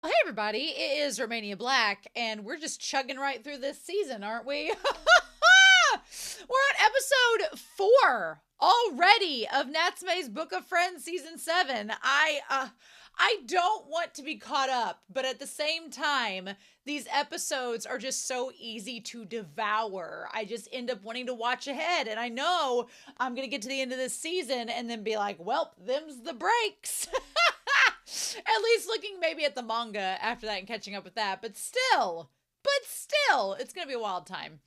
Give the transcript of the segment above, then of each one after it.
Well, hey, everybody, it is Romania Black, and we're just chugging right through this season, aren't we? We're on episode 4 already of Natsume's Book of Friends season 7. I don't want to be caught up, but at the same time, these episodes are just so easy to devour. I just end up wanting to watch ahead, and I know I'm going to get to the end of this season and then be like, well, them's the breaks. At least looking maybe at the manga after that and catching up with that, but still, it's going to be a wild time.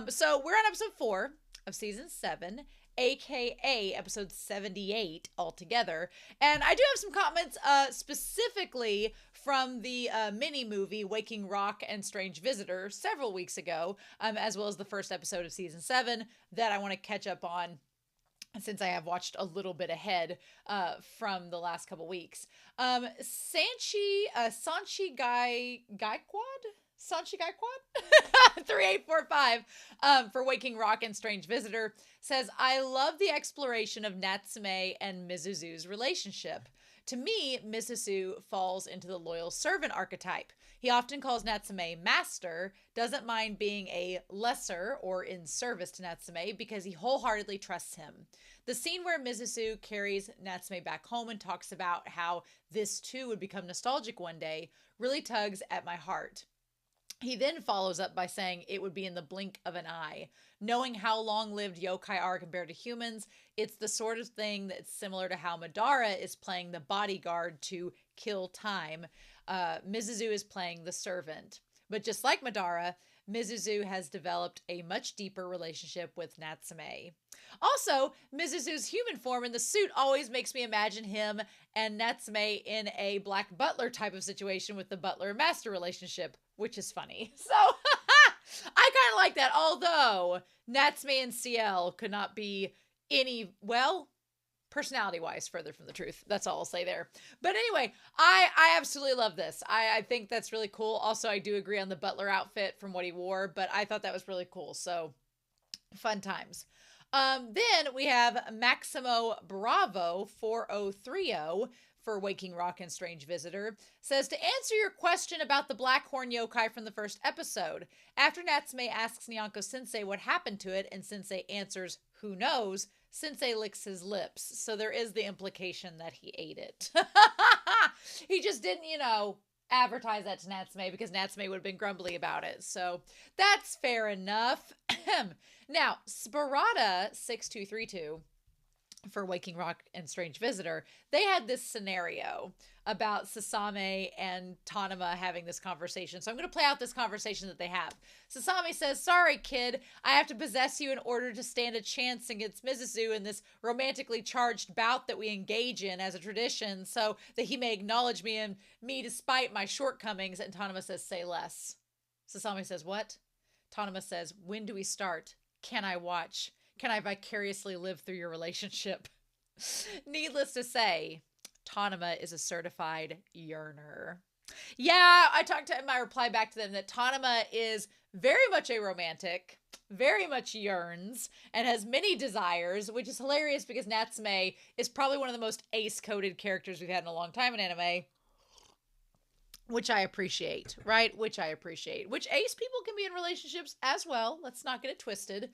So we're on episode 4 of season 7, aka episode 78 altogether. And I do have some comments specifically from the mini movie Waking Rock and Strange Visitor several weeks ago, as well as the first episode of season 7 that I want to catch up on since I have watched a little bit ahead from the last couple weeks. Sanchi Gaikwad? Sanchi Gaikwad? 3845 for Waking Rock and Strange Visitor says, I love the exploration of Natsume and Mizuzu's relationship. To me, Mizuzu falls into the loyal servant archetype. He often calls Natsume master, doesn't mind being a lesser or in service to Natsume because he wholeheartedly trusts him. The scene where Mizuzu carries Natsume back home and talks about how this too would become nostalgic one day really tugs at my heart. He then follows up by saying it would be in the blink of an eye. Knowing how long-lived yokai are compared to humans, it's the sort of thing that's similar to how Madara is playing the bodyguard to kill time. Mizuzu is playing the servant. But just like Madara, Mizuzu has developed a much deeper relationship with Natsume. Also, Mizuzu's human form in the suit always makes me imagine him and Natsume in a Black Butler type of situation with the butler-master relationship, which is funny. So, I kind of like that, although Natsume and CL could not be any, well, personality-wise, further from the truth. That's all I'll say there. But anyway, I absolutely love this. I think that's really cool. Also, I do agree on the butler outfit from what he wore, but I thought that was really cool. So, fun times. Then we have Maximo Bravo 4030 for Waking Rock and Strange Visitor, says, to answer your question about the Black Horn yokai from the first episode, after Natsume asks Nyanko Sensei what happened to it, and Sensei answers, who knows, Sensei licks his lips. So there is the implication that he ate it. He just didn't, advertise that to Natsume because Natsume would have been grumbly about it. So that's fair enough. Now, Sparata6232 for Waking Rock and Strange Visitor, they had this scenario about Sasame and Tanama having this conversation. So I'm going to play out this conversation that they have. Sasame says, sorry, kid, I have to possess you in order to stand a chance against Mizuzu in this romantically charged bout that we engage in as a tradition so that he may acknowledge me and me despite my shortcomings. And Tanama says, say less. Sasame says, what? Tanama says, when do we start? Can I watch? Can I vicariously live through your relationship? Needless to say, Tanama is a certified yearner. Yeah, I talked to him, I replied back to them that Tanama is very much a romantic, very much yearns, and has many desires, which is hilarious because Natsume is probably one of the most ace-coded characters we've had in a long time in anime. Which I appreciate, right? Which I appreciate. Which ace people can be in relationships as well. Let's not get it twisted.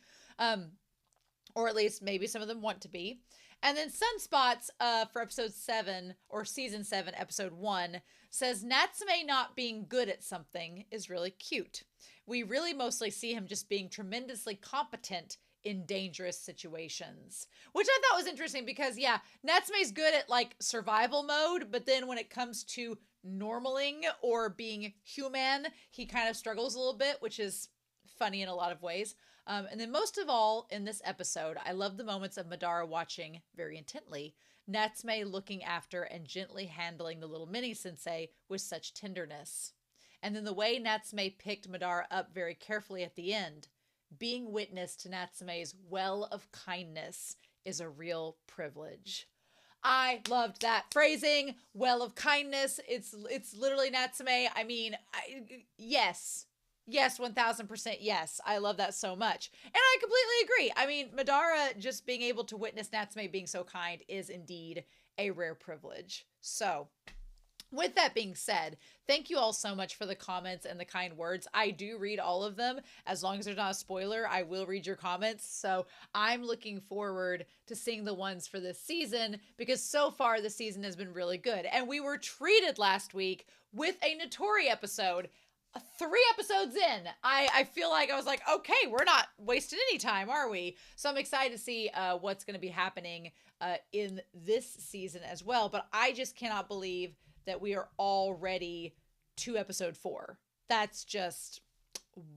Or at least maybe some of them want to be. And then Sunspots for episode 7 or season 7, episode 1 says Natsume not being good at something is really cute. We really mostly see him just being tremendously competent in dangerous situations, which I thought was interesting because, yeah, Natsume's good at like survival mode, but then when it comes to normaling or being human, he kind of struggles a little bit, which is funny in a lot of ways. And then most of all in this episode, I love the moments of Madara watching very intently, Natsume looking after and gently handling the little mini sensei with such tenderness. And then the way Natsume picked Madara up very carefully at the end, being witness to Natsume's well of kindness is a real privilege. I loved that phrasing, well of kindness. It's literally Natsume. I mean, yes, 1000% yes. I love that so much. And I completely agree. I mean, Madara just being able to witness Natsume being so kind is indeed a rare privilege. So, With that being said, thank you all so much for the comments and the kind words. I do read all of them. As long as there's not a spoiler, I will read your comments. So I'm looking forward to seeing the ones for this season, because so far the season has been really good. And we were treated last week with a Notori episode. 3 episodes in, I feel like I was like, okay, we're not wasting any time, are we? So I'm excited to see what's going to be happening in this season as well. But I just cannot believe that we are already to episode 4. That's just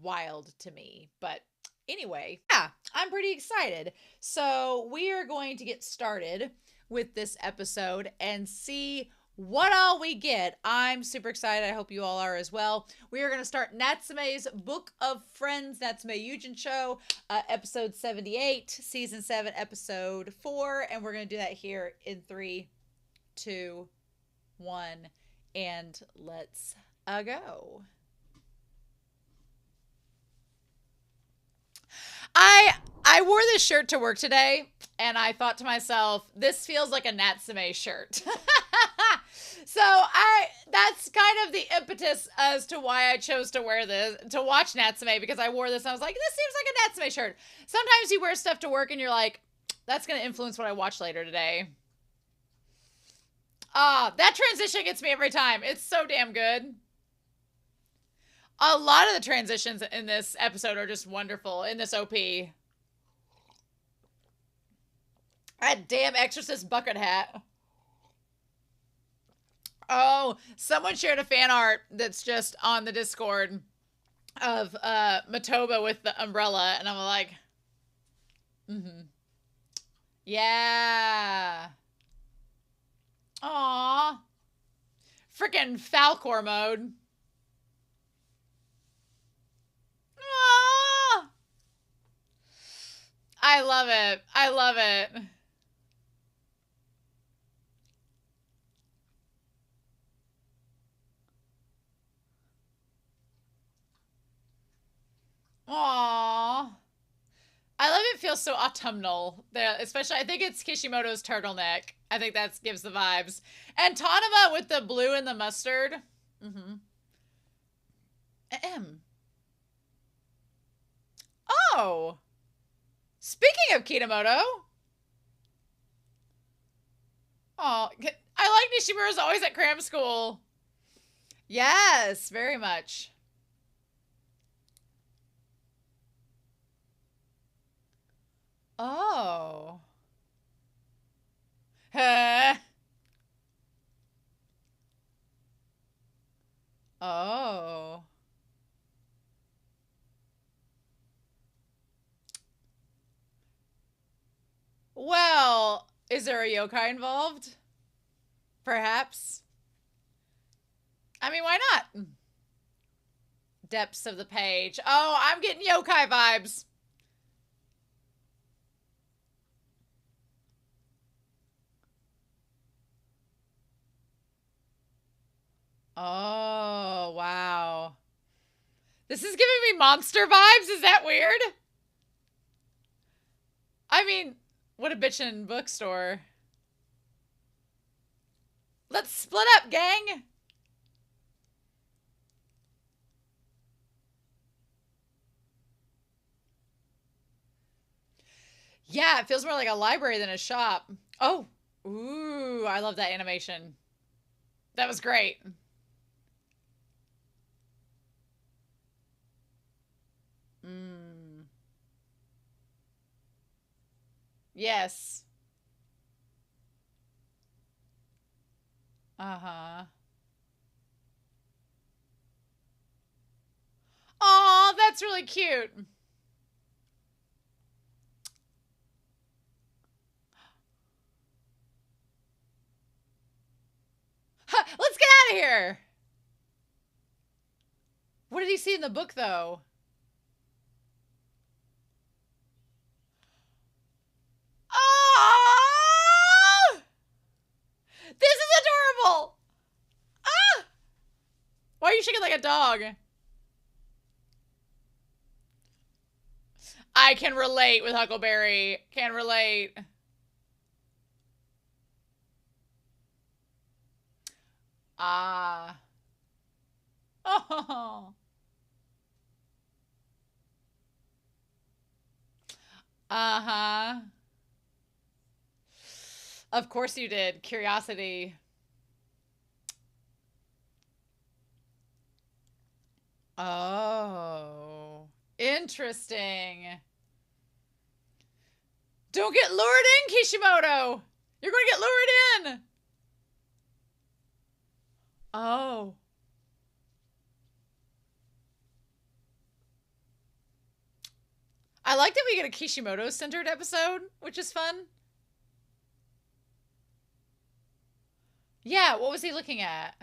wild to me. But anyway, yeah, I'm pretty excited. So we are going to get started with this episode and see what all we get. I'm super excited. I hope you all are as well. We are going to start Natsume's Book of Friends, Natsume Yuujinchou, episode 78, season 7, episode 4. And we're going to do that here in 3, 2, 1, and let's go. I wore this shirt to work today, and I thought to myself, this feels like a Natsume shirt. So that's kind of the impetus as to why I chose to wear this, to watch Natsume, because I wore this and I was like, this seems like a Natsume shirt. Sometimes you wear stuff to work and you're like, that's going to influence what I watch later today. That transition gets me every time. It's so damn good. A lot of the transitions in this episode are just wonderful, in this OP. That damn Exorcist bucket hat. Oh, someone shared a fan art that's just on the Discord of Matoba with the umbrella, and I'm like, yeah. Aww. Freaking Falcor mode. Aww. I love it. I love it. Aww. I love it. Feels so autumnal. Especially, I think it's Kishimoto's turtleneck. I think that gives the vibes. And Tanama with the blue and the mustard. Oh. Speaking of Kishimoto. Oh, I like Nishimura's always at cram school. Yes, very much. Oh. Huh. Oh. Well, is there a yokai involved? Perhaps. I mean, why not? Depths of the page. Oh, I'm getting yokai vibes. Oh, wow. This is giving me monster vibes. Is that weird? I mean, what a bitchin' bookstore. Let's split up, gang. Yeah, it feels more like a library than a shop. Oh, ooh, I love that animation. That was great. Yes. Uh-huh. Aw, that's really cute. Let's get out of here. What did he see in the book, though? Oh! This is adorable. Ah! Why are you shaking like a dog? I can relate with Huckleberry. Can relate. Ah. Oh. Uh-huh. Of course you did. Curiosity. Oh. Interesting. Don't get lured in, Kishimoto. You're going to get lured in. Oh. I like that we get a Kishimoto-centered episode, which is fun. Yeah, what was he looking at?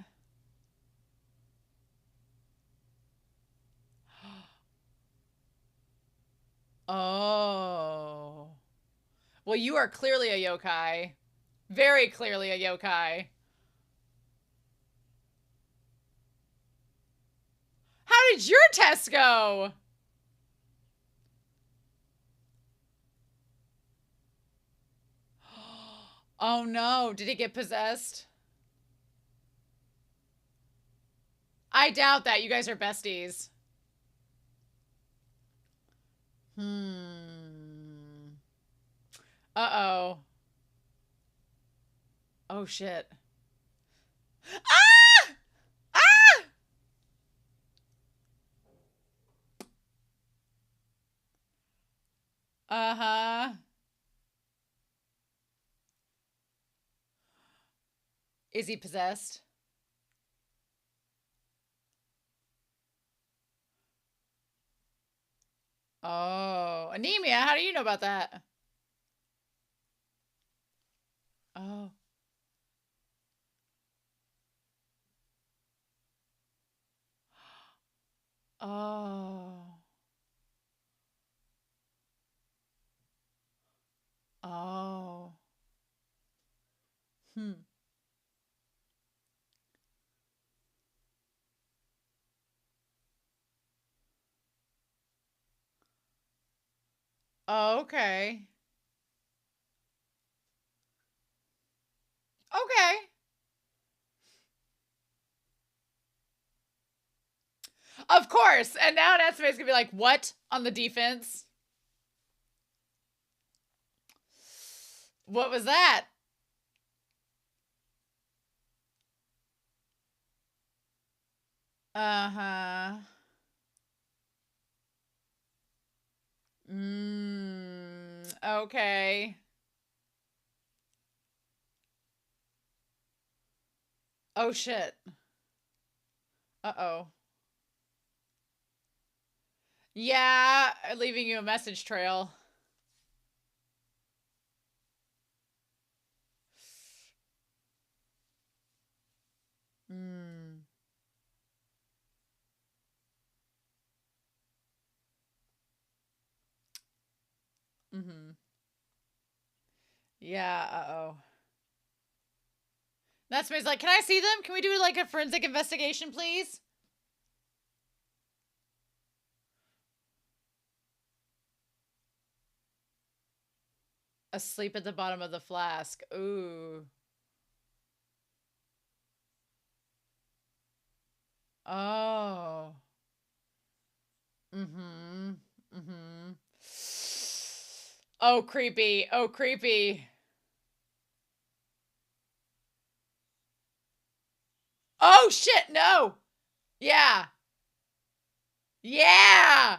Oh. Well, you are clearly a yokai. Very clearly a yokai. How did your test go? Oh no, did he get possessed? I doubt that. You guys are besties. Uh-oh. Oh shit. Ah! Ah! Uh-huh. Is he possessed? Oh, anemia. How do you know about that? Oh. Oh. Oh. Hmm. Okay. Okay. Of course. And now Natsume's gonna be like, what? On the defense? What was that? Uh-huh. Okay. Oh shit. Uh-oh. Yeah, leaving you a message trail. Mm. Mm-hmm. Yeah, uh-oh. Natsume's like, can I see them? Can we do like a forensic investigation, please? Asleep at the bottom of the flask. Ooh. Oh. Mm-hmm. Mm-hmm. Oh, creepy. Oh, creepy. Oh, shit, no. Yeah. Yeah.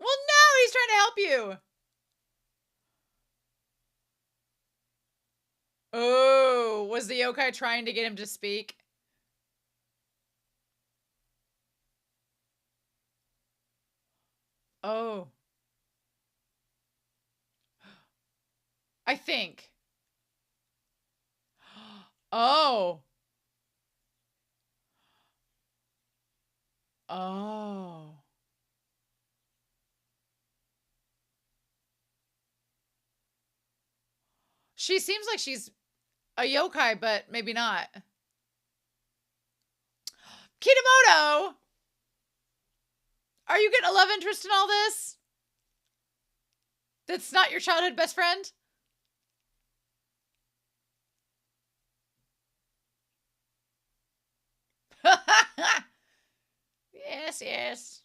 Well, no, he's trying to help you. Oh, was the yokai trying to get him to speak? Oh. I think. Oh. Oh. She seems like she's a yokai, but maybe not. Kishimoto! Are you getting a love interest in all this? That's not your childhood best friend? Yes, yes.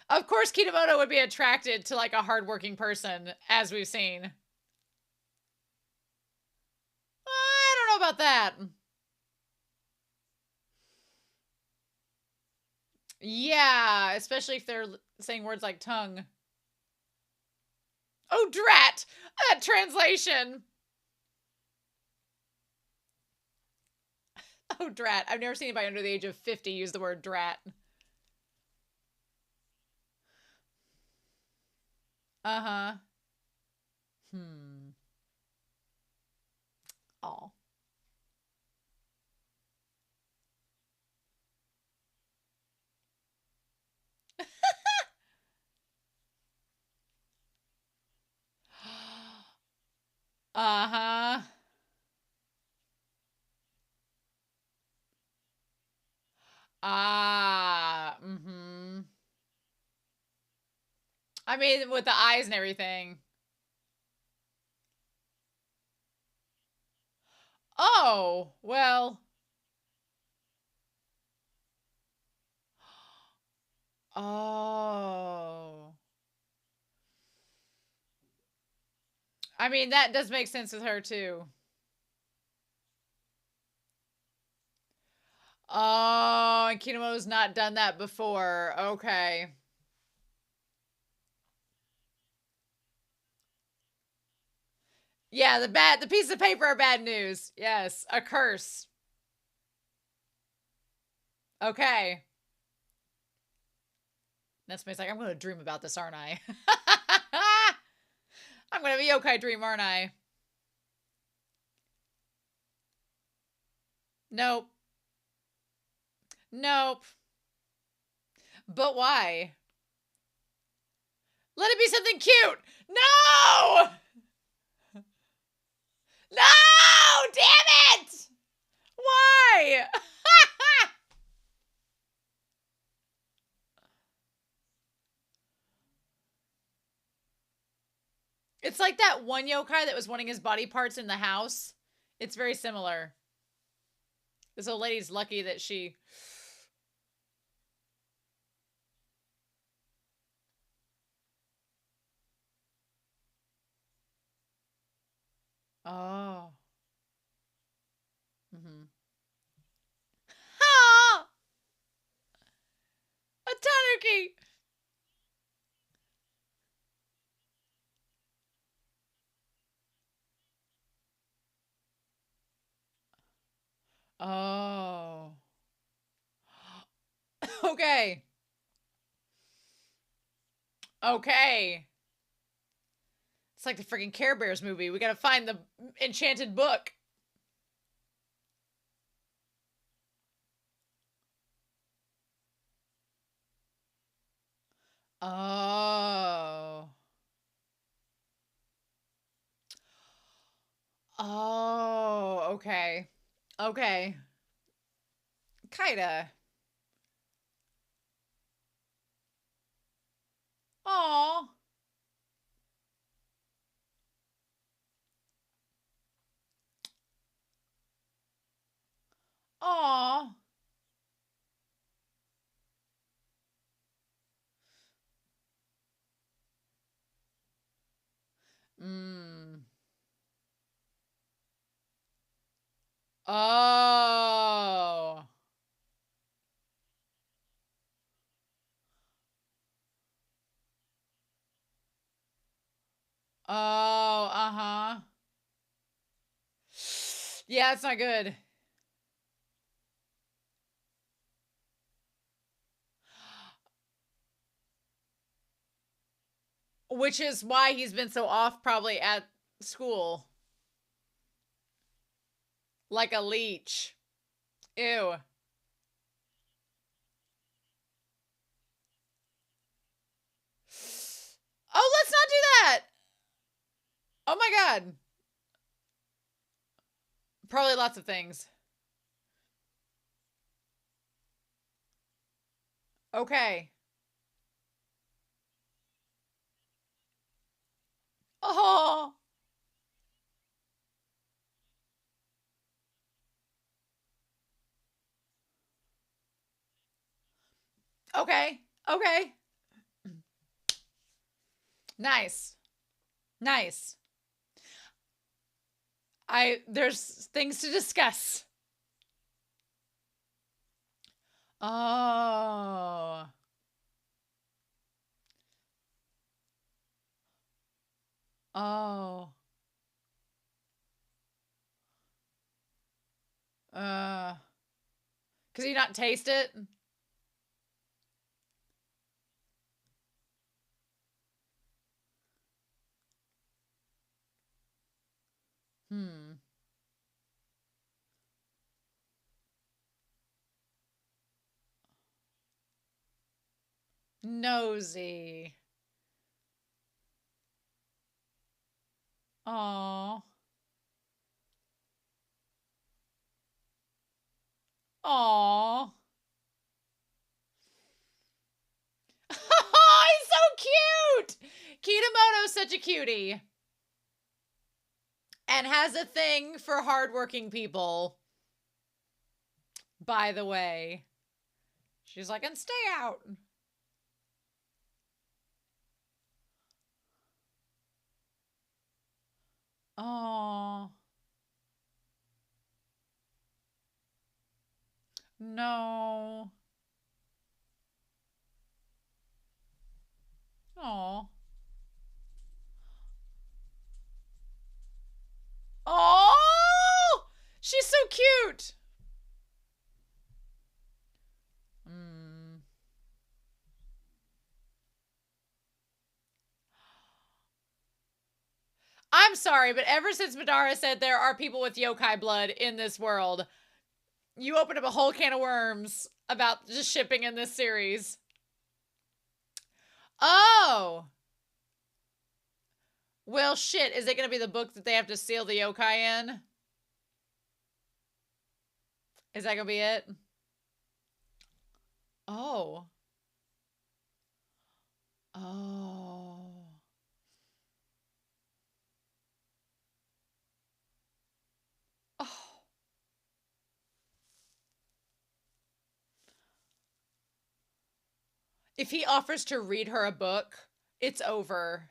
Of course, Kishimoto would be attracted to like a hardworking person, as we've seen. I don't know about that. Yeah, especially if they're saying words like tongue. Oh, drat! That translation. Oh, drat. I've never seen anybody under the age of 50 use the word drat. Uh-huh. Hmm. Oh. Uh-huh. Ah. Mm-hmm. I mean, with the eyes and everything. Oh, well. Oh. I mean, that does make sense with her, too. Oh, and Kinomo's not done that before. Okay. Yeah, the piece of paper are bad news. Yes, a curse. Okay. Natsume's like, I'm gonna dream about this, aren't I? I'm gonna be yokai dream, aren't I? Nope. Nope. But why? Let it be something cute. No! No! Damn it! Why? It's like that one yokai that was wanting his body parts in the house. It's very similar. This old lady's lucky that she. Oh. Mm-hmm. Ah! A tanuki! Oh. Okay. Okay. It's like the freaking Care Bears movie. We gotta find the enchanted book. Oh. Oh, okay. Okay. Kinda. Aw. Aw. Mm. Oh. Oh, uh-huh. Yeah, it's not good. Which is why he's been so off probably at school. Like a leech. Ew. Oh, let's not do that. Oh my god. Probably lots of things. Okay. Okay. Okay. Nice. Nice. There's things to discuss. Oh. Oh. Cause you not taste it? Hmm. Nosy. Oh. Aw. Oh, he's so cute. Kitamoto's such a cutie. And has a thing for hardworking people. By the way. She's like, and stay out. Oh. No. Oh. Oh! She's so cute. Mm. I'm sorry, but ever since Madara said there are people with yokai blood in this world, you opened up a whole can of worms about just shipping in this series. Oh! Well, shit. Is it going to be the book that they have to seal the yokai in? Is that going to be it? Oh. Oh. Oh. If he offers to read her a book, it's over.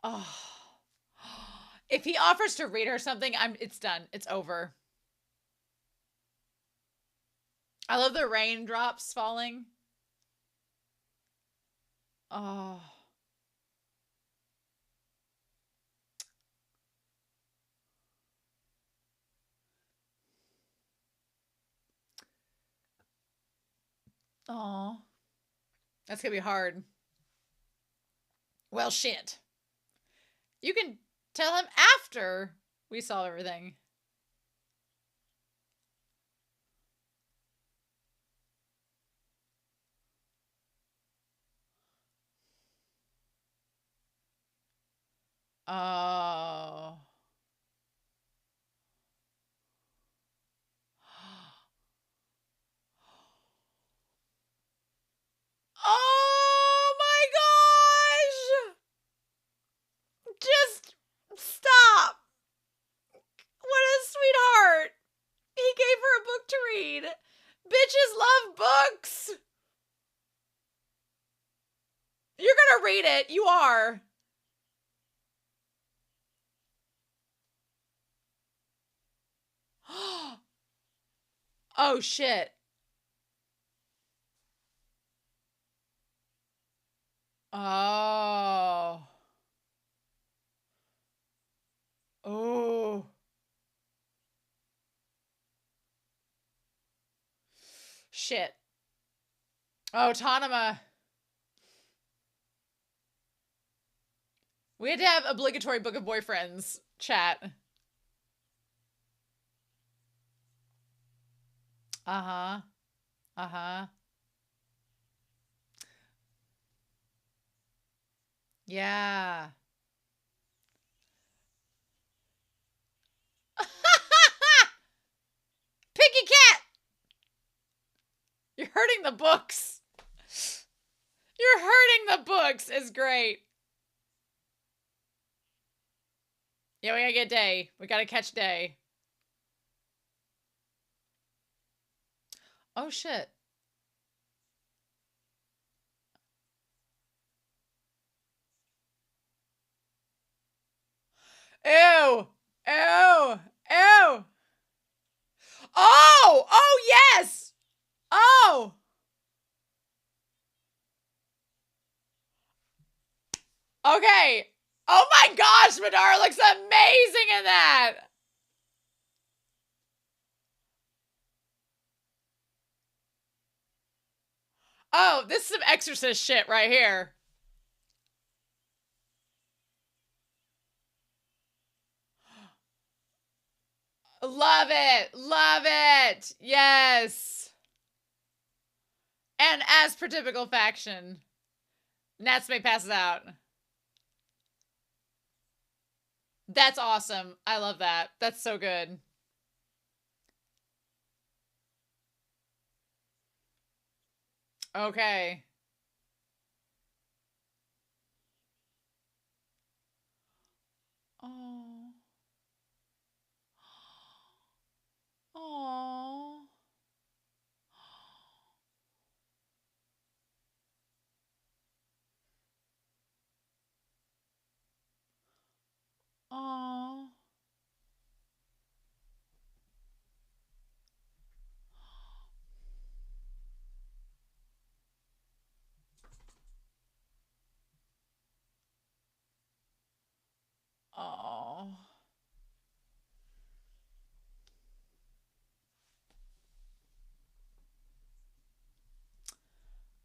Oh. If he offers to read her something, it's done. It's over. I love the raindrops falling. Oh. Oh. That's going to be hard. Well, shit. You can tell him after we saw everything. Oh. Oh my gosh! Just stop. What a sweetheart. He gave her a book to read. Bitches love books. You're gonna read it. You are. Oh shit. Oh. Oh. Shit. Oh, Tanama. We had to have obligatory Book of Boyfriends chat. Uh-huh. Uh-huh. Yeah. Picky cat. the books. You're hurting the books is great. Yeah, we gotta get Day. We gotta catch Day. Oh, shit. Ew. Ew. Ew. Oh! Oh, yes! Oh! Okay. Oh my gosh, Madara looks amazing in that! Oh, this is some Exorcist shit right here. Love it. Love it. Yes. And as per typical faction, Natsume passes out. That's awesome. I love that. That's so good. Okay. Oh. Oh. Oh. Oh.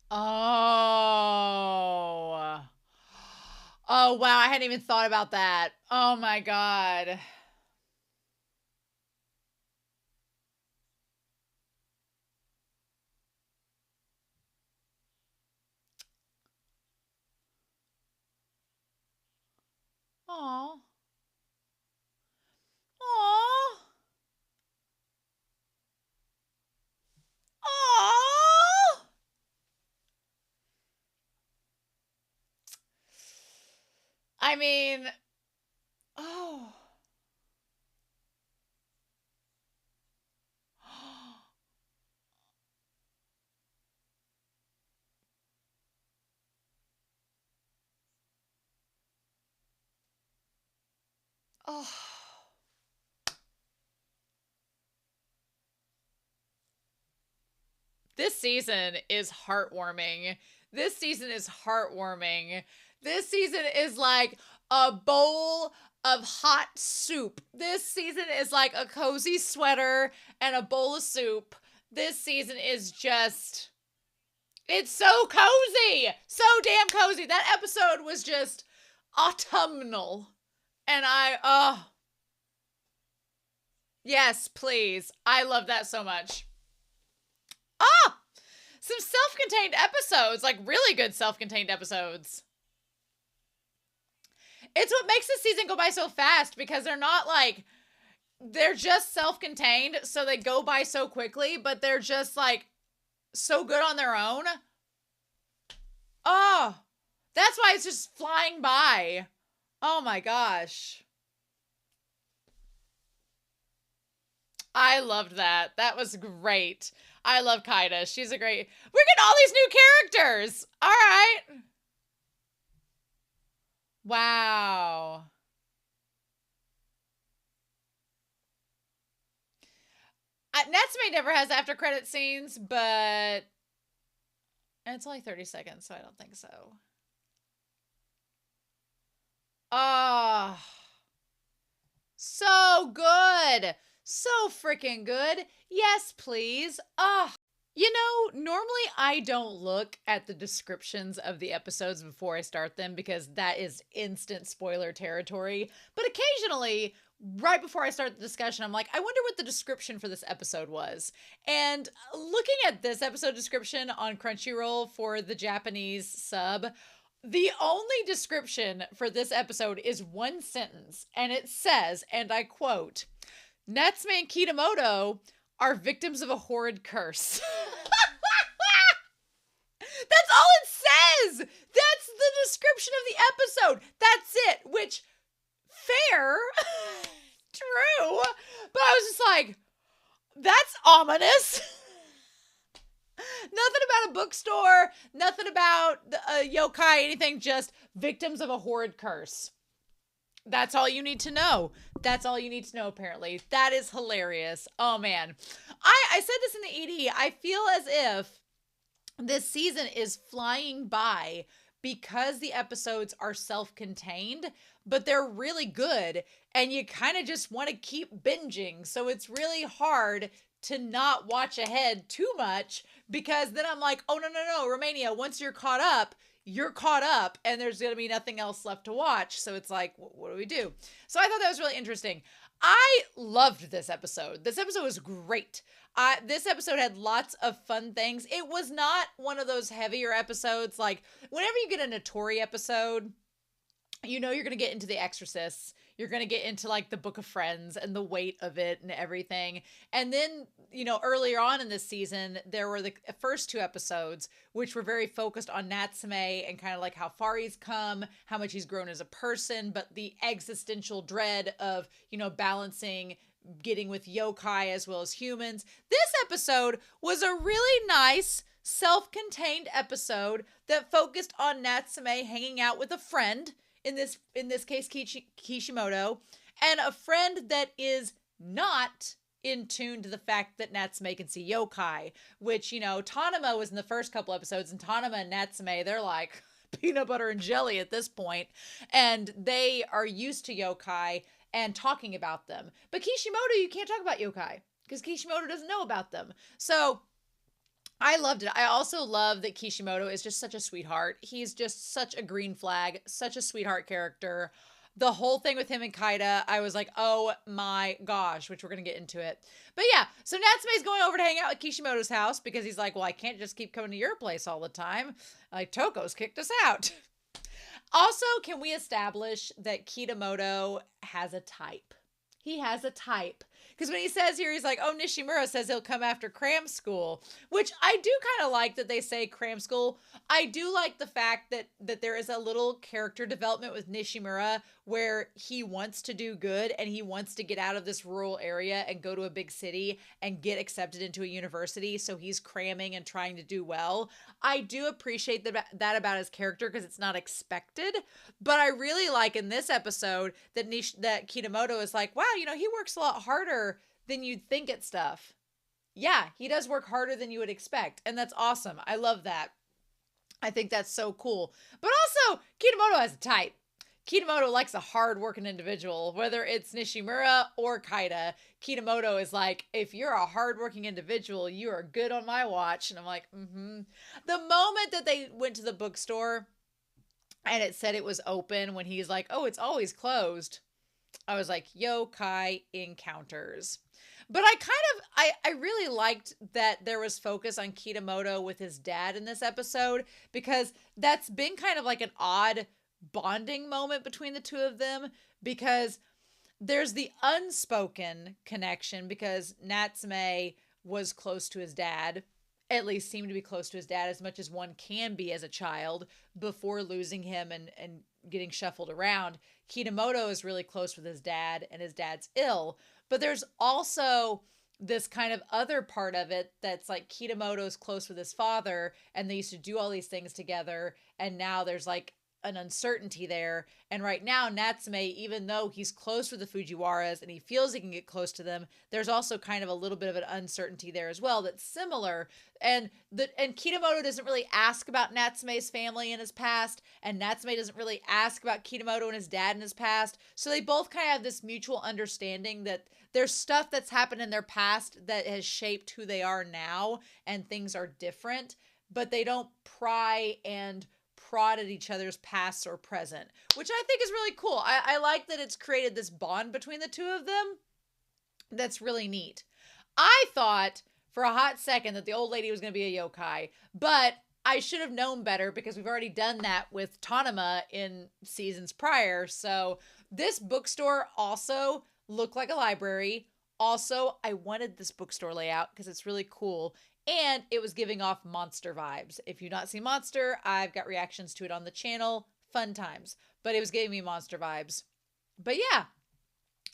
Oh. Oh, wow. I hadn't even thought about that. Oh, my God. Oh. Oh. Oh. I mean, oh. Oh. This season is heartwarming. This season is heartwarming. This season is like a bowl of hot soup. This season is like a cozy sweater and a bowl of soup. This season is just, it's so cozy. So damn cozy. That episode was just autumnal. And yes, please. I love that so much. Ah! Some self-contained episodes, like really good self-contained episodes. It's what makes this season go by so fast because they're not like, they're just self-contained, so they go by so quickly, but they're just like so good on their own. Oh, that's why it's just flying by. Oh my gosh. I loved that. That was great. I love Kaida. She's a great... We're getting all these new characters. All right. Wow. Natsume never has after credit scenes, but it's only 30 seconds, so I don't think so. Oh, so good. So freaking good. Yes, please. Oh. You know, normally I don't look at the descriptions of the episodes before I start them because that is instant spoiler territory. But occasionally, right before I start the discussion, I'm like, I wonder what the description for this episode was. And looking at this episode description on Crunchyroll for the Japanese sub, the only description for this episode is one sentence, and it says, and I quote, Natsume and Kishimoto are victims of a horrid curse. That's all it says. That's the description of the episode. That's it. Which, fair, true. But I was just like, that's ominous. Nothing about a bookstore, nothing about a yokai, anything, just victims of a horrid curse. That's all you need to know. That's all you need to know, apparently. That is hilarious. Oh, man. I said this in the ED. I feel as if this season is flying by because the episodes are self-contained, but they're really good, and you kind of just want to keep binging. So it's really hard to not watch ahead too much, because then I'm like, oh, no, Romania, once you're caught up, and there's going to be nothing else left to watch. So it's like, what do we do? So I thought that was really interesting. I loved this episode. This episode was great. This episode had lots of fun things. It was not one of those heavier episodes. Like, whenever you get a Notori episode, you know you're going to get into The Exorcists. You're going to get into, like, the Book of Friends and the weight of it and everything. And then, you know, earlier on in this season, there were the first two episodes, which were very focused on Natsume and kind of like how far he's come, how much he's grown as a person, but the existential dread of, you know, balancing getting with yokai as well as humans. This episode was a really nice, self-contained episode that focused on Natsume hanging out with a friend, in this case Kishimoto, and a friend that is not in tune to the fact that Natsume can see yokai, which, you know, Tanema was in the first couple episodes, and Tanema and Natsume, they're like peanut butter and jelly at this point, and they are used to yokai and talking about them. But Kishimoto, you can't talk about yokai because Kishimoto doesn't know about them. So I loved it. I also love that Kishimoto is just such a sweetheart. He's just such a green flag, such a sweetheart character. The whole thing with him and Kaida, I was like, oh my gosh, which we're going to get into it. But yeah, so Natsume's going over to hang out at Kishimoto's house because he's like, well, I can't just keep coming to your place all the time. Like, Toko's kicked us out. Also, can we establish that Kishimoto has a type? He has a type. Because when he says here, he's like, oh, Nishimura says he'll come after cram school, which I do kind of like that they say cram school. I do like the fact that there is a little character development with Nishimura where he wants to do good and he wants to get out of this rural area and go to a big city and get accepted into a university. So he's cramming and trying to do well. I do appreciate that about his character because it's not expected. But I really like in this episode that Kishimoto is like, wow, you know, he works a lot harder than you'd think at stuff. Yeah, he does work harder than you would expect. And that's awesome. I love that. I think that's so cool. But also, Kishimoto has a type. Kishimoto likes a hard-working individual, whether it's Nishimura or Kaida. Kishimoto is like, if you're a hard-working individual, you are good on my watch. And I'm like, mm-hmm. The moment that they went to the bookstore and it said it was open when he's like, oh, it's always closed, I was like, yokai encounters. But I really liked that there was focus on Kishimoto with his dad in this episode, because that's been kind of like an odd bonding moment between the two of them, because there's the unspoken connection because Natsume was close to his dad, at least seemed to be close to his dad as much as one can be as a child before losing him and getting shuffled around. Kishimoto is really close with his dad and his dad's ill. But there's also this kind of other part of it that's like Kishimoto's close with his father and they used to do all these things together. And now there's like an uncertainty there. And right now, Natsume, even though he's close with the Fujiwaras and he feels he can get close to them, there's also kind of a little bit of an uncertainty there as well that's similar. And Kishimoto doesn't really ask about Natsume's family in his past, and Natsume doesn't really ask about Kishimoto and his dad in his past. So they both kind of have this mutual understanding that there's stuff that's happened in their past that has shaped who they are now, and things are different, but they don't pry and prod at each other's past or present, which I think is really cool. I like that it's created this bond between the two of them. That's really neat. I thought for a hot second that the old lady was going to be a yokai, but I should have known better because we've already done that with Tanema in seasons prior. So this bookstore also looked like a library. Also, I wanted this bookstore layout because it's really cool. and it was giving off Monster vibes. If you've not seen Monster, I've got reactions to it on the channel. Fun times. But it was giving me Monster vibes. But yeah,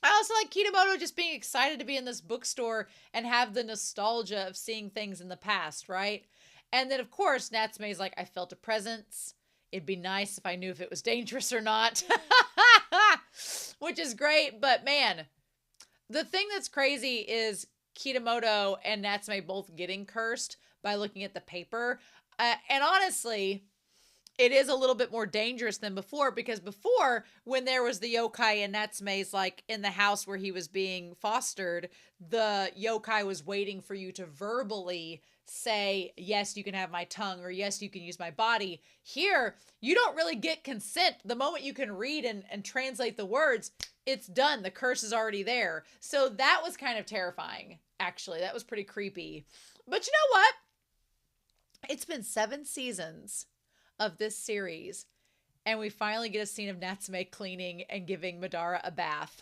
I also like Kishimoto just being excited to be in this bookstore and have the nostalgia of seeing things in the past, right? And then, of course, Natsume's like, I felt a presence. It'd be nice if I knew if it was dangerous or not. Which is great, but man, the thing that's crazy is Kishimoto and Natsume both getting cursed by looking at the paper. And honestly, it is a little bit more dangerous than before, because before, when there was the yokai and Natsume's like in the house where he was being fostered, the yokai was waiting for you to verbally say, yes, you can have my tongue, or yes, you can use my body. Here, you don't really get consent. The moment you can read and translate the words, it's done. The curse is already there. So that was kind of terrifying, actually. That was pretty creepy. But you know what? It's been 7 seasons of this series, and we finally get a scene of Natsume cleaning and giving Madara a bath.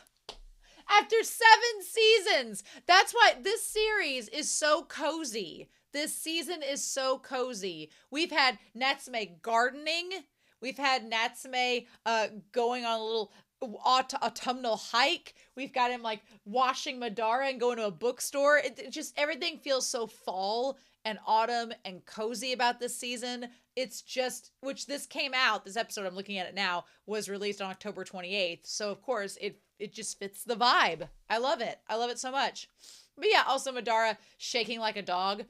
After 7 seasons! That's why this series is so cozy. This season is so cozy. We've had Natsume gardening. We've had Natsume going on a little autumnal hike. We've got him like washing Madara and going to a bookstore. It just, everything feels so fall and autumn and cozy about this season. It's just, which this came out, this episode, I'm looking at it now, was released on October 28th. So of course it just fits the vibe. I love it. I love it so much. But yeah, also Madara shaking like a dog.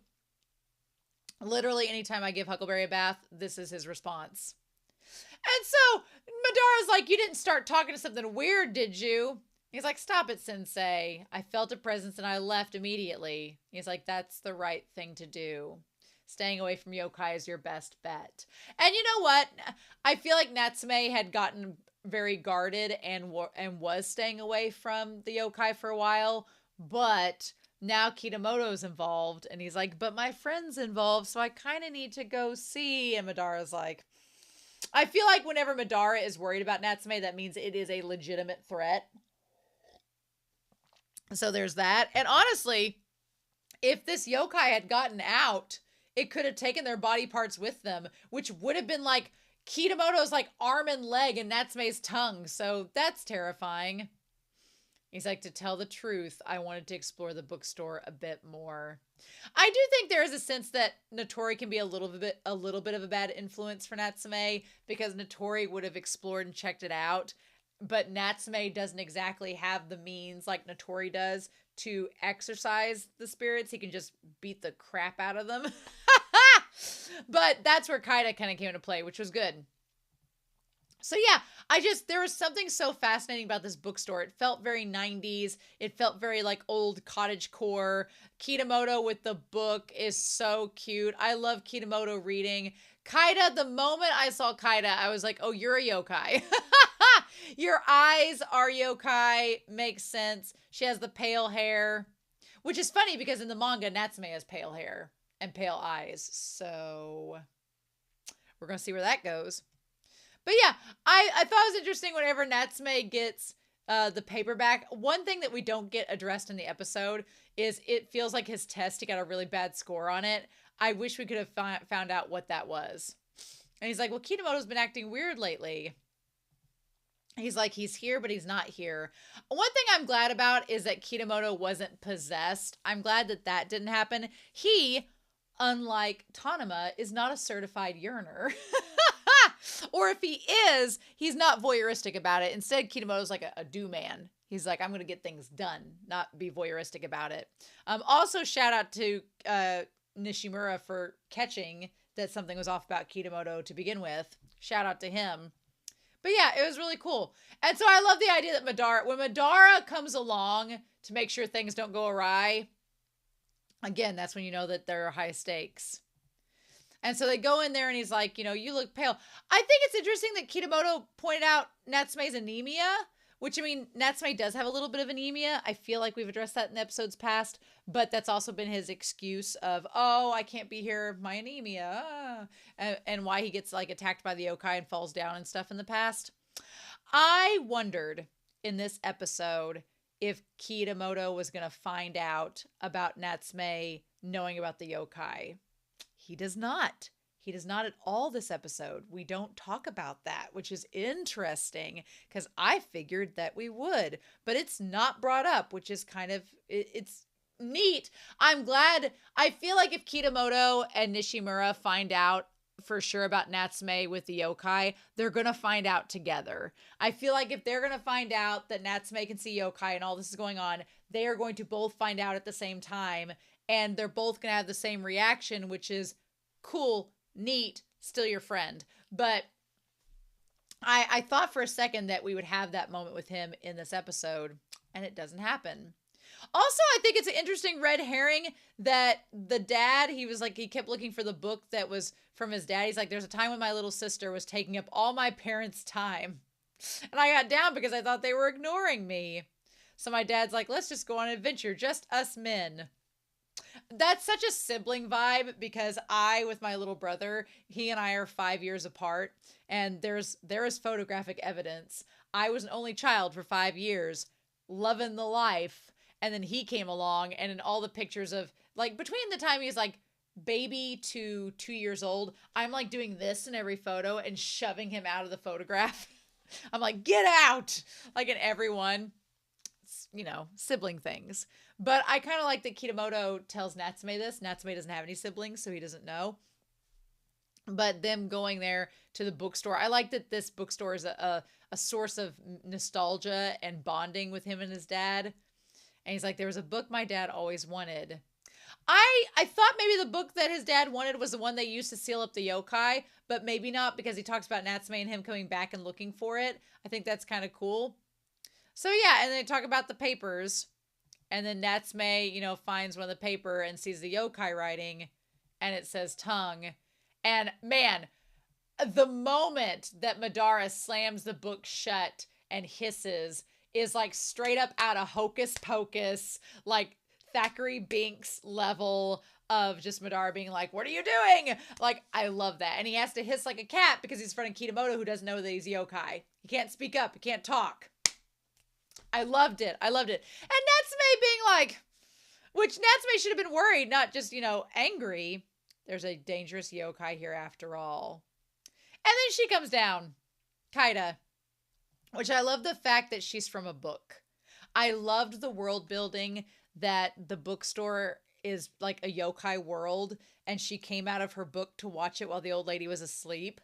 Literally anytime I give Huckleberry a bath, this is his response. And so Madara's like, you didn't start talking to something weird, did you? He's like, stop it, sensei. I felt a presence and I left immediately. He's like, that's the right thing to do. Staying away from yokai is your best bet. And you know what? I feel like Natsume had gotten very guarded and was staying away from the yokai for a while. But now Kishimoto's involved. And he's like, but my friend's involved, so I kind of need to go see. And Madara's like, I feel like whenever Madara is worried about Natsume, that means it is a legitimate threat. So there's that. And honestly, if this yokai had gotten out, it could have taken their body parts with them, which would have been like Kishimoto's like arm and leg and Natsume's tongue. So that's terrifying. He's like, to tell the truth, I wanted to explore the bookstore a bit more. I do think there is a sense that Notori can be a little bit of a bad influence for Natsume, because Notori would have explored and checked it out, but Natsume doesn't exactly have the means like Notori does to exorcise the spirits. He can just beat the crap out of them. But that's where Kaida kind of came into play, which was good. So yeah, there was something so fascinating about this bookstore. It felt very 90s. It felt very like old cottagecore. Kishimoto with the book is so cute. I love Kishimoto reading. Kaida, the moment I saw Kaida, I was like, oh, you're a yokai. Your eyes are yokai. Makes sense. She has the pale hair, which is funny because in the manga, Natsume has pale hair and pale eyes. So we're going to see where that goes. But yeah, I thought it was interesting whenever Natsume gets the paperback. One thing that we don't get addressed in the episode is it feels like his test, he got a really bad score on it. I wish we could have found out what that was. And he's like, well, Kishimoto's been acting weird lately. He's like, he's here, but he's not here. One thing I'm glad about is that Kishimoto wasn't possessed. I'm glad that that didn't happen. He, unlike Tanama, is not a certified yearner. Or if he is, he's not voyeuristic about it. Instead, Kishimoto's like a do man. He's like, I'm going to get things done, not be voyeuristic about it. Also, shout out to Nishimura for catching that something was off about Kishimoto to begin with. Shout out to him. But yeah, it was really cool. And so I love the idea that when Madara comes along to make sure things don't go awry, again, that's when you know that there are high stakes. And so they go in there and he's like, you know, you look pale. I think it's interesting that Kishimoto pointed out Natsume's anemia, which, I mean, Natsume does have a little bit of anemia. I feel like we've addressed that in the episodes past, but that's also been his excuse of, oh, I can't be here, my anemia, and why he gets like attacked by the yokai and falls down and stuff in the past. I wondered in this episode if Kishimoto was going to find out about Natsume knowing about the yokai. He does not. He does not at all this episode. We don't talk about that, which is interesting because I figured that we would, but it's not brought up, which is kind of, it's neat. I'm glad. I feel like if Kishimoto and Nishimura find out for sure about Natsume with the yokai, they're going to find out together. I feel like if they're going to find out that Natsume can see yokai and all this is going on, they are going to both find out at the same time, and they're both going to have the same reaction, which is cool, neat, still your friend. But I thought for a second that we would have that moment with him in this episode, and it doesn't happen. Also, I think it's an interesting red herring that the dad, he kept looking for the book that was from his dad. He's like, there's a time when my little sister was taking up all my parents' time. And I got down because I thought they were ignoring me. So my dad's like, let's just go on an adventure, just us men. That's such a sibling vibe because with my little brother, he and I are 5 years apart, and there is photographic evidence. I was an only child for 5 years, loving the life, and then he came along, and in all the pictures of, like, between the time he's like baby to 2 years old, I'm like doing this in every photo and shoving him out of the photograph. I'm like, get out, like in everyone. Sibling things. But I kind of like that Kishimoto tells Natsume this. Natsume doesn't have any siblings, so he doesn't know. But them going there to the bookstore, I like that this bookstore is a source of nostalgia and bonding with him and his dad. And he's like, there was a book my dad always wanted. I thought maybe the book that his dad wanted was the one they used to seal up the yokai, but maybe not, because he talks about Natsume and him coming back and looking for it. I think that's kind of cool. So yeah, and they talk about the papers, and then Natsume, finds one of the paper and sees the yokai writing, and it says tongue. And man, the moment that Madara slams the book shut and hisses is like straight up out of Hocus Pocus, like Thackeray Binks level of just Madara being like, what are you doing? Like, I love that. And he has to hiss like a cat because he's in front of Kishimoto, who doesn't know that he's yokai. He can't speak up. He can't talk. I loved it. And Natsume being like, which Natsume should have been worried, not just, angry. There's a dangerous yokai here after all. And then she comes down, Kaida, which I love the fact that she's from a book. I loved the world building that the bookstore is like a yokai world, and she came out of her book to watch it while the old lady was asleep.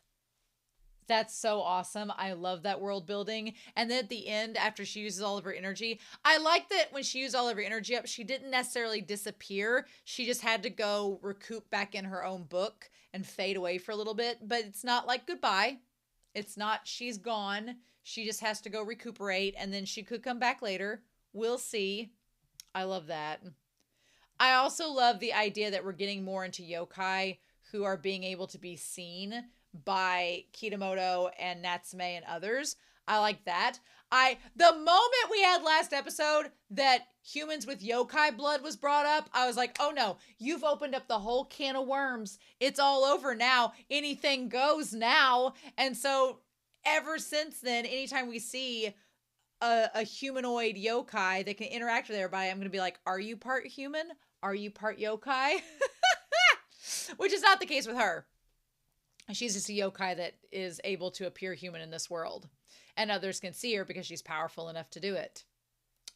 That's so awesome. I love that world building. And then at the end, after she uses all of her energy, I like that when she used all of her energy up, she didn't necessarily disappear. She just had to go recoup back in her own book and fade away for a little bit. But it's not like goodbye. It's not she's gone. She just has to go recuperate, and then she could come back later. We'll see. I love that. I also love the idea that we're getting more into yokai who are being able to be seen by Kishimoto and Natsume and others. I like that. The moment we had last episode that humans with yokai blood was brought up, I was like, oh no, you've opened up the whole can of worms. It's all over now. Anything goes now. And so ever since then, anytime we see a humanoid yokai that can interact with everybody, I'm going to be like, are you part human? Are you part yokai? Which is not the case with her. She's just a yokai that is able to appear human in this world. And others can see her because she's powerful enough to do it.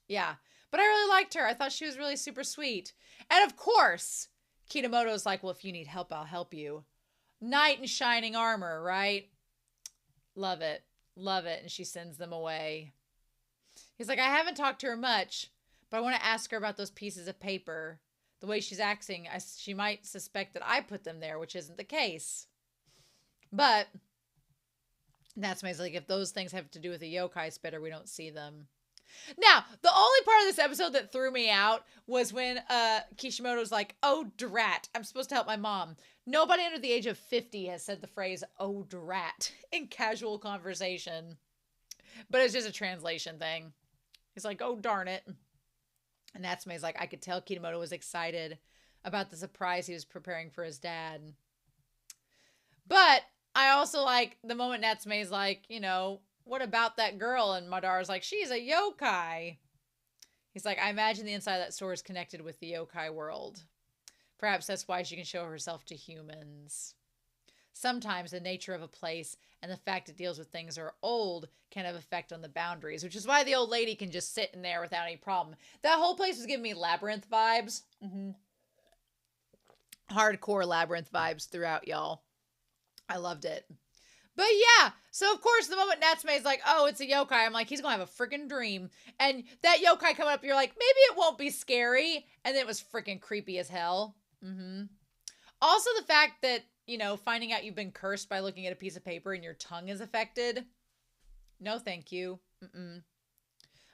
Yeah. But I really liked her. I thought she was really super sweet. And of course, Kishimoto's like, well, if you need help, I'll help you. Knight in shining armor, right? Love it. Love it. And she sends them away. He's like, I haven't talked to her much, but I want to ask her about those pieces of paper. The way she's acting, she might suspect that I put them there, which isn't the case. But Natsume's like, if those things have to do with the yokai, it's better we don't see them. Now, the only part of this episode that threw me out was when Kishimoto's like, oh, drat, I'm supposed to help my mom. Nobody under the age of 50 has said the phrase, oh, drat, in casual conversation. But it's just a translation thing. He's like, oh, darn it. And Natsume's like, I could tell Kishimoto was excited about the surprise he was preparing for his dad. But I also like the moment Natsume's like, what about that girl? And Madara's like, she's a yokai. He's like, I imagine the inside of that store is connected with the yokai world. Perhaps that's why she can show herself to humans. Sometimes the nature of a place and the fact it deals with things that are old can have effect on the boundaries, which is why the old lady can just sit in there without any problem. That whole place was giving me Labyrinth vibes. Hardcore Labyrinth vibes throughout, y'all. I loved it. But yeah, so of course, the moment Natsume is like, oh, it's a yokai, I'm like, he's gonna have a freaking dream. And that yokai coming up, you're like, maybe it won't be scary. And then it was freaking creepy as hell. Also, the fact that, you know, finding out you've been cursed by looking at a piece of paper and your tongue is affected. No, thank you.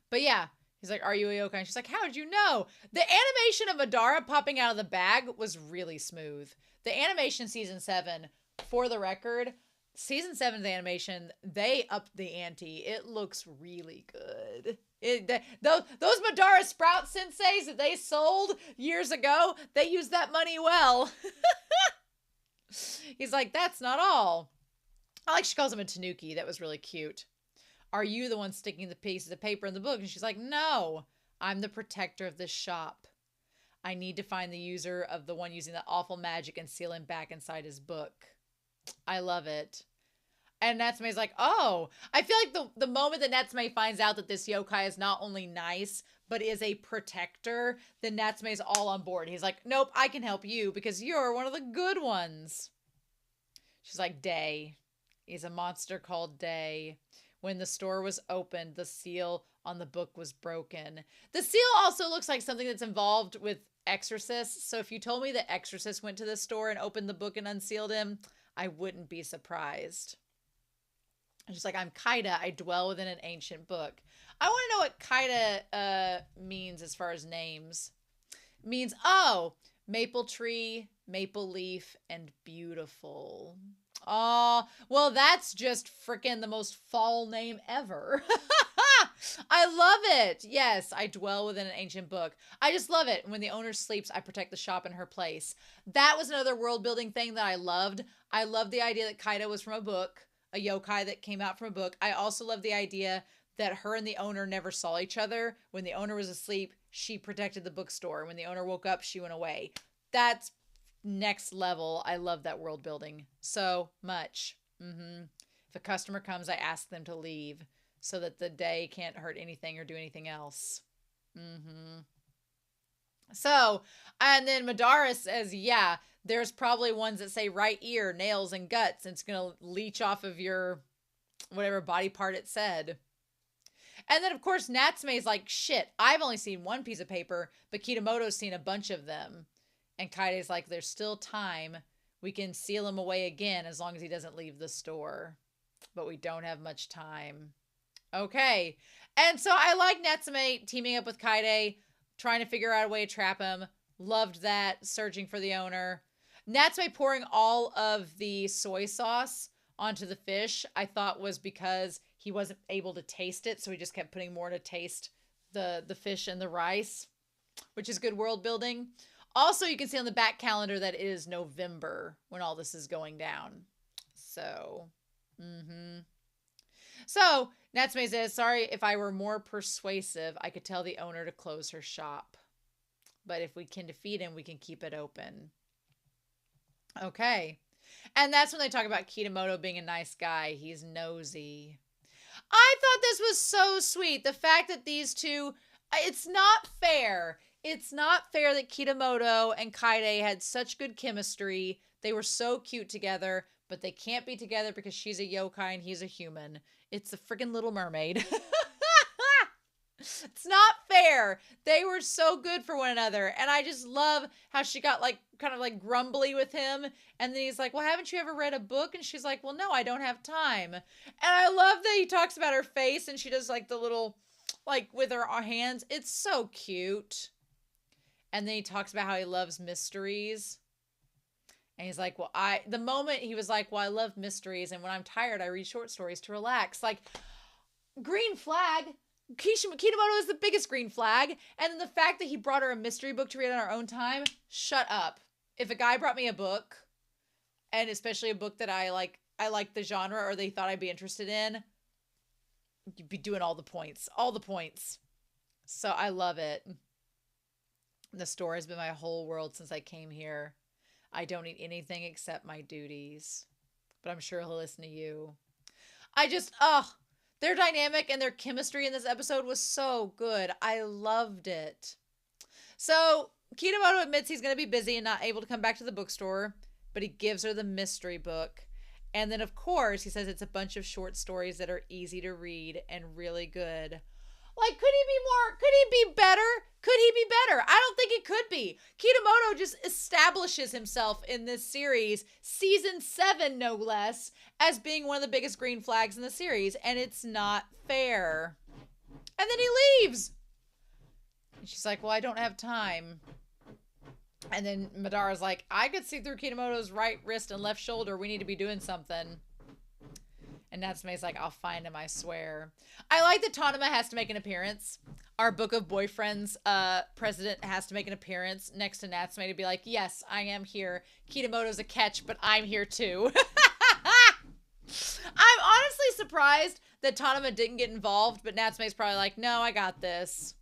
But yeah, he's like, are you a yokai? And she's like, how did you know? The animation of Madara popping out of the bag was really smooth. The animation season 7, for the record, season 7's animation, they upped the ante. It looks really good. Those Madara Sprout senseis that they sold years ago, they used that money well. He's like, that's not all. I like she calls him a tanuki. That was really cute. Are you the one sticking the pieces of paper in the book? And she's like, no, I'm the protector of this shop. I need to find the user of the one using the awful magic and seal him back inside his book. I love it. And Natsume's like, oh, I feel like the moment that Natsume finds out that this yokai is not only nice, but is a protector, then Natsume's all on board. He's like, nope, I can help you because you're one of the good ones. She's like, Day. He's a monster called Day. When the store was opened, the seal on the book was broken. The seal also looks like something that's involved with exorcists. So if you told me that exorcist went to the store and opened the book and unsealed him, I wouldn't be surprised. She's like, I'm Kaida. I dwell within an ancient book. I want to know what Kaida means as far as names. It means, oh, maple tree, maple leaf, and beautiful. Oh, well, that's just freaking the most fall name ever. I love it. Yes, I dwell within an ancient book. I just love it. When the owner sleeps, I protect the shop in her place. That was another world building thing that I loved. I loved the idea that Kaida was from a book, a yokai that came out from a book. I also love the idea that her and the owner never saw each other. When the owner was asleep, she protected the bookstore. When the owner woke up, she went away. That's next level. I love that world building so much. If a customer comes, I ask them to leave so that the day can't hurt anything or do anything else. So, and then Madara says, yeah, there's probably ones that say right ear, nails, and guts, and it's going to leech off of your whatever body part it said. And then, of course, Natsume's like, shit, I've only seen one piece of paper, but Kishimoto's seen a bunch of them. And Kaide's like, there's still time. We can seal him away again as long as he doesn't leave the store. But we don't have much time. Okay. And so I like Natsume teaming up with Kaide, trying to figure out a way to trap him. Loved that, searching for the owner. Natsume pouring all of the soy sauce onto the fish, I thought was because he wasn't able to taste it, so he just kept putting more to taste the fish and the rice, which is good world building. Also, you can see on the back calendar that it is November when all this is going down. So, So, Natsume says, sorry, if I were more persuasive, I could tell the owner to close her shop. But if we can defeat him, we can keep it open. Okay. And that's when they talk about Kishimoto being a nice guy. He's nosy. I thought this was so sweet. The fact that these two, it's not fair. It's not fair that Kishimoto and Kaide had such good chemistry. They were so cute together, but they can't be together because she's a yokai and he's a human. It's the freaking Little Mermaid. It's not fair. They were so good for one another. And I just love how she got like kind of like grumbly with him. And then he's like, well, haven't you ever read a book? And she's like, well, no, I don't have time. And I love that he talks about her face and she does like the little, like with her hands. It's so cute. And then he talks about how he loves mysteries. And he's like, well, the moment he was like, well, I love mysteries. And when I'm tired, I read short stories to relax. Like, green flag. Kishimoto is the biggest green flag. And then the fact that he brought her a mystery book to read on our own time, shut up. If a guy brought me a book, and especially a book that I like the genre or they thought I'd be interested in, you'd be doing all the points. So I love it. The store has been my whole world since I came here. I don't need anything except my duties. But I'm sure he'll listen to you. I just, their dynamic and their chemistry in this episode was so good. I loved it. So, Kitamoto admits he's going to be busy and not able to come back to the bookstore, but he gives her the mystery book. And then, of course, he says it's a bunch of short stories that are easy to read and really good. Like, could he be more? Could he be better? Could he be better? I don't think it could be. Kitamoto just establishes himself in this series, season 7 no less, as being one of the biggest green flags in the series, and it's not fair. And then he leaves. And she's like, well, I don't have time. And then Madara's like, I could see through Kitamoto's right wrist and left shoulder. We need to be doing something. And Natsume's like, I'll find him, I swear. I like that Tanuma has to make an appearance. Our Book of Boyfriends president has to make an appearance next to Natsume to be like, yes, I am here. Kitamoto's a catch, but I'm here too. I'm honestly surprised that Tanuma didn't get involved, but Natsume's probably like, no, I got this.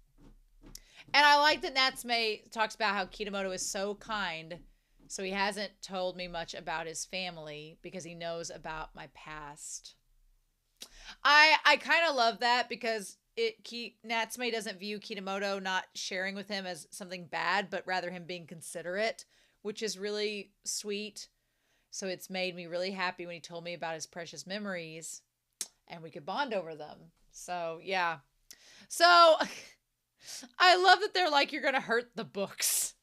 And I like that Natsume talks about how Kitamoto is so kind, so he hasn't told me much about his family because he knows about my past. I kind of love that because Natsume doesn't view Kitamoto not sharing with him as something bad, but rather him being considerate, which is really sweet. So it's made me really happy when he told me about his precious memories and we could bond over them. So, yeah. So, I love that they're like, you're going to hurt the books.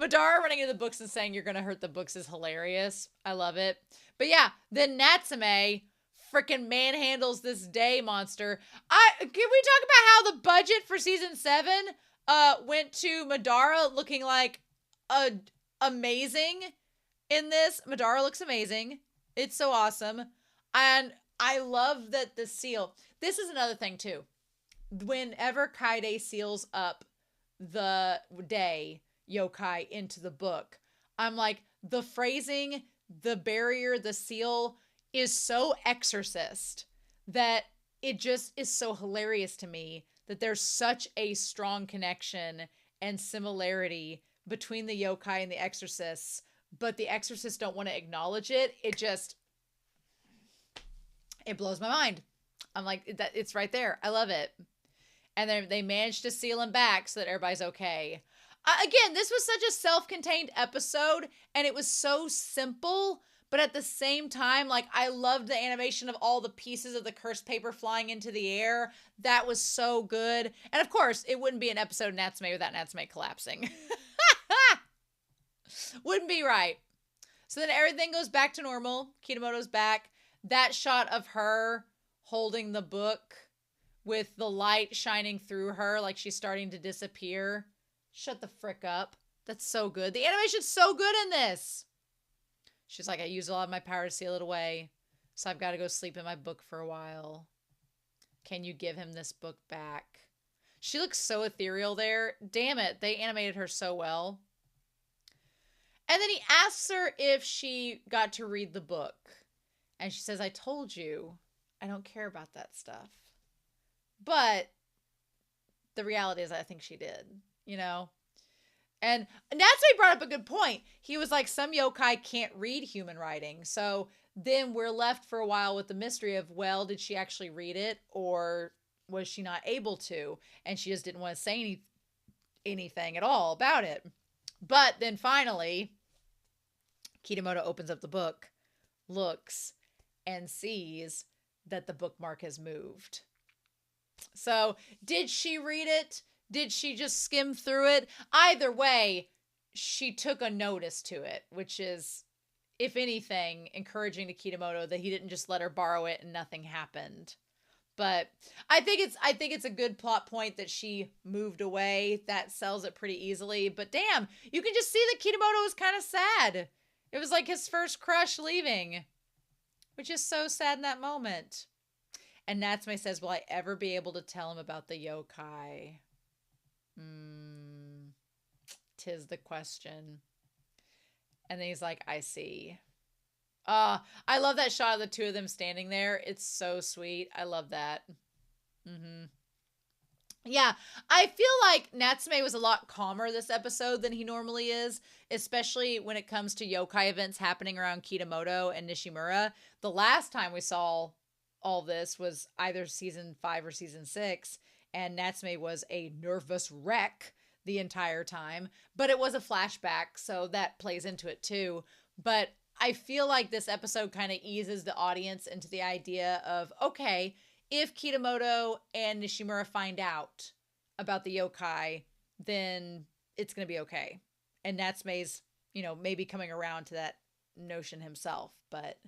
Madara running into the books and saying you're going to hurt the books is hilarious. I love it. But yeah, then Natsume freaking manhandles this day monster. Can we talk about how the budget for season 7 went to Madara looking like amazing in this? Madara looks amazing. It's so awesome. And I love that the seal. This is another thing too. Whenever Kaide seals up the day yokai into the book, I'm like, the phrasing, the barrier, the seal is so Exorcist that it just is so hilarious to me that there's such a strong connection and similarity between the yokai and the exorcists, but the exorcists don't want to acknowledge it. It blows my mind. I'm like, it's right there. I love it. And then they managed to seal him back so that everybody's okay. Again, this was such a self-contained episode, and it was so simple, but at the same time, like, I loved the animation of all the pieces of the cursed paper flying into the air. That was so good. And of course, it wouldn't be an episode of Natsume without Natsume collapsing. Wouldn't be right. So then everything goes back to normal. Kitamoto's back. That shot of her holding the book with the light shining through her like she's starting to disappear. Shut the frick up. That's so good. The animation's so good in this. She's like, I used a lot of my power to seal it away, so I've got to go sleep in my book for a while. Can you give him this book back? She looks so ethereal there. Damn it, they animated her so well. And then he asks her if she got to read the book. And she says, I told you, I don't care about that stuff. But the reality is I think she did, you know? And Natsume brought up a good point. He was like, some yokai can't read human writing. So then we're left for a while with the mystery of, well, did she actually read it? Or was she not able to? And she just didn't want to say anything at all about it. But then finally, Kitamoto opens up the book, looks, and sees that the bookmark has moved. So did she read it? Did she just skim through it? Either way, she took a notice to it, which is, if anything, encouraging to Kitamoto that he didn't just let her borrow it and nothing happened. But I think it's a good plot point that she moved away. That sells it pretty easily. But damn, you can just see that Kitamoto was kind of sad. It was like his first crush leaving, which is so sad in that moment. And Natsume says, will I ever be able to tell him about the yokai? 'Tis the question. And then he's like, I see. I love that shot of the two of them standing there. It's so sweet. I love that. Yeah, I feel like Natsume was a lot calmer this episode than he normally is, especially when it comes to yokai events happening around Kishimoto and Nishimura. The last time we saw all this was either season 5 or season 6, and Natsume was a nervous wreck the entire time, but it was a flashback, so that plays into it too. But I feel like this episode kind of eases the audience into the idea of, okay, if Kishimoto and Nishimura find out about the yokai, then it's going to be okay. And Natsume's, maybe coming around to that notion himself. But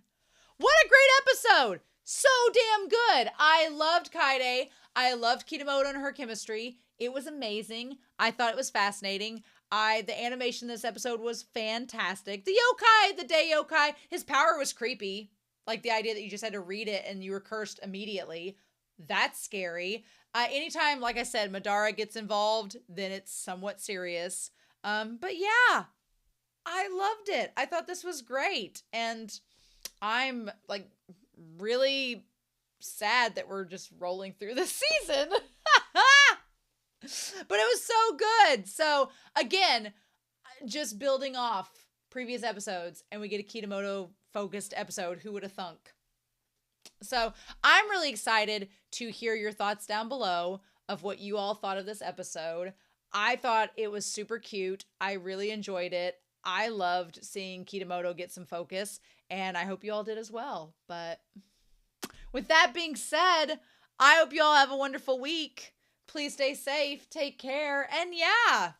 what a great episode! So damn good. I loved Kaide. I loved Kishimoto and her chemistry. It was amazing. I thought it was fascinating. The animation in this episode was fantastic. The yokai, the day yokai, his power was creepy. Like the idea that you just had to read it and you were cursed immediately. That's scary. Anytime, like I said, Madara gets involved, then it's somewhat serious. But yeah, I loved it. I thought this was great. And I'm like really sad that we're just rolling through this season. But it was so good. So again, just building off previous episodes, and we get a Kishimoto focused episode. Who would have thunk? So I'm really excited to hear your thoughts down below of what you all thought of this episode. I thought it was super cute. I really enjoyed it. I loved seeing Kishimoto get some focus, and I hope you all did as well. But with that being said, I hope you all have a wonderful week. Please stay safe, take care, and yeah,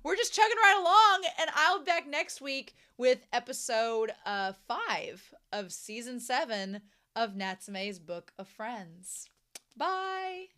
we're just chugging right along, and I'll be back next week with episode 5 of season 7 of Natsume's Book of Friends. Bye!